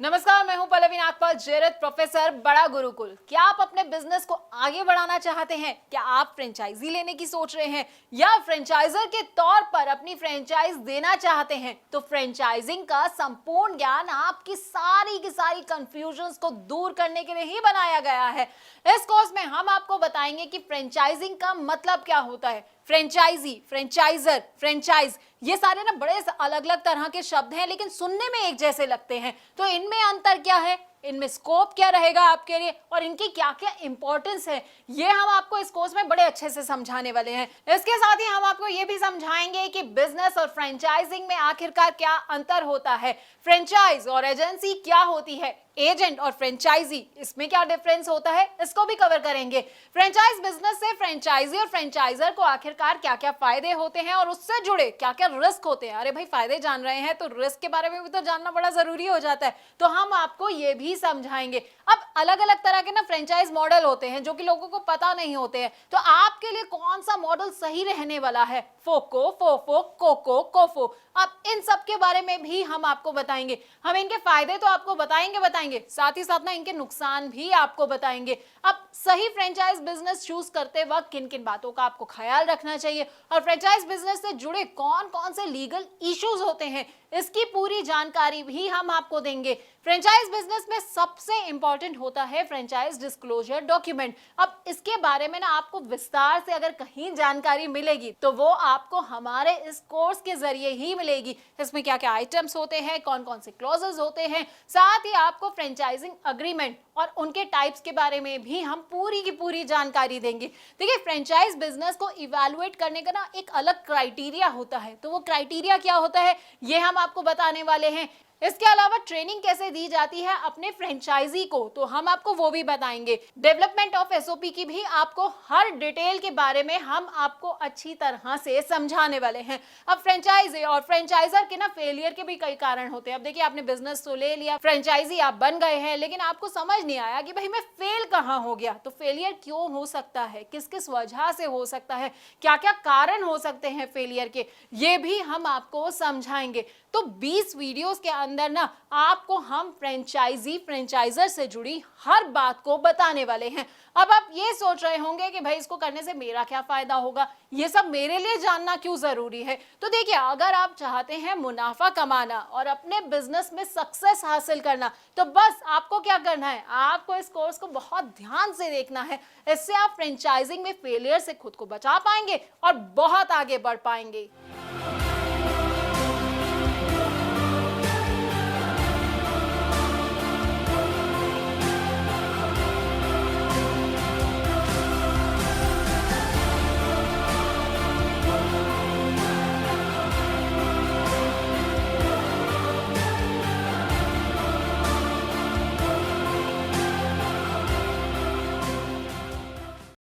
नमस्कार, मैं हूं पल्लवी नागपाल, जेरत प्रोफेसर बड़ा गुरुकुल। क्या आप अपने बिजनेस को आगे बढ़ाना चाहते हैं? क्या आप फ्रेंचाइजी लेने की सोच रहे हैं या फ्रेंचाइजर के तौर पर अपनी फ्रेंचाइज देना चाहते हैं? तो फ्रेंचाइजिंग का संपूर्ण ज्ञान आपकी सारी की सारी कंफ्यूजन्स को दूर करने के लिए ही बनाया गया है। इस कोर्स में हम आपको बताएंगे कि फ्रेंचाइजिंग का मतलब क्या होता है। फ्रेंचाइजी, फ्रेंचाइजर, फ्रेंचाइज, ये सारे ना बड़े अलग अलग तरह के शब्द हैं, लेकिन सुनने में एक जैसे लगते हैं। तो इनमें अंतर क्या है, इनमें स्कोप क्या रहेगा आपके लिए और इनकी क्या क्या इंपॉर्टेंस है, ये हम आपको इस कोर्स में बड़े अच्छे से समझाने वाले हैं। इसके साथ ही हम आपको ये भी समझाएंगे कि बिजनेस और फ्रेंचाइजिंग में आखिरकार क्या अंतर होता है, फ्रेंचाइज और एजेंसी क्या होती है, एजेंट और फ्रेंचाइजी इसमें क्या डिफरेंस होता है, इसको भी कवर करेंगे। फ्रेंचाइज बिजनेस से फ्रेंचाइजी और फ्रेंचाइजर को आखिरकार क्या क्या फायदे होते हैं और उससे जुड़े क्या क्या रिस्क होते हैं। अरे भाई, फायदे जान रहे हैं तो रिस्क के बारे में भी तो जानना बड़ा जरूरी हो जाता है, तो हम आपको ये भी समझाएंगे। अब अलग अलग तरह के ना फ्रेंचाइज मॉडल होते हैं जो कि लोगों को पता नहीं होते हैं, तो आपके लिए कौन सा मॉडल सही रहने वाला है, फोको, फोफो, कोको, कोफो, अब इन सब के बारे में भी हम आपको बताएंगे। हम इनके फायदे तो आपको बताएंगे, साथ ही साथ ना इनके नुकसान भी आपको बताएंगे। अब सही फ्रेंचाइज बिजनेस चूज करते वक्त किन किन बातों का आपको ख्याल रखना चाहिए और फ्रेंचाइज बिजनेस से जुड़े कौन कौन से लीगल इश्यूज होते हैं, इसकी पूरी जानकारी भी हम आपको देंगे। फ्रेंचाइज बिजनेस में सबसे इंपॉर्टेंट होता है फ्रेंचाइज डिस्क्लोजर डॉक्यूमेंट। अब इसके बारे में ना आपको विस्तार से अगर कहीं जानकारी मिलेगी तो वो आपको हमारे इस कोर्स के जरिए ही मिलेगी। इसमें क्या क्या आइटम्स होते हैं, कौन कौन से क्लॉजेस होते हैं, साथ ही आपको फ्रेंचाइजिंग अग्रीमेंट और उनके टाइप्स के बारे में भी हम पूरी की पूरी जानकारी देंगे। देखिए, फ्रेंचाइज बिजनेस को इवैल्यूएट करने का ना एक अलग क्राइटेरिया होता है, तो वो क्राइटेरिया क्या होता है ये हम आपको बताने वाले हैं। इसके अलावा ट्रेनिंग कैसे दी जाती है अपने फ्रेंचाइजी को, तो हम आपको वो भी बताएंगे। डेवलपमेंट ऑफ एसओपी की भी आपको हर डिटेल के बारे में हम आपको अच्छी तरह से समझाने वाले हैं। अब फ्रेंचाइजी और फ्रेंचाइजर के ना फेलियर के भी कई कारण होते हैं। अब देखिए, आपने बिजनेस तो ले लिया, फ्रेंचाइजी आप बन गए हैं, लेकिन आपको समझ नहीं आया कि भाई मैं फेल कहाँ हो गया। तो फेलियर क्यों हो सकता है, किस किस वजह से हो सकता है, क्या क्या कारण हो सकते हैं फेलियर के, ये भी हम आपको समझाएंगे। तो 20 वीडियोस के अंदर ना आपको हम फ्रेंचाइजी फ्रेंचाइजर से जुड़ी हर बात को बताने वाले हैं। अब आप ये सोच रहे होंगे कि भाई इसको करने से मेरा क्या फायदा होगा, ये सब मेरे लिए जानना क्यों जरूरी है। तो देखिए, अगर आप चाहते हैं मुनाफा कमाना और अपने बिजनेस में सक्सेस हासिल करना, तो बस आपको क्या करना है, आपको इस कोर्स को बहुत ध्यान से देखना है। इससे आप फ्रेंचाइजिंग में फेलियर से खुद को बचा पाएंगे और बहुत आगे बढ़ पाएंगे।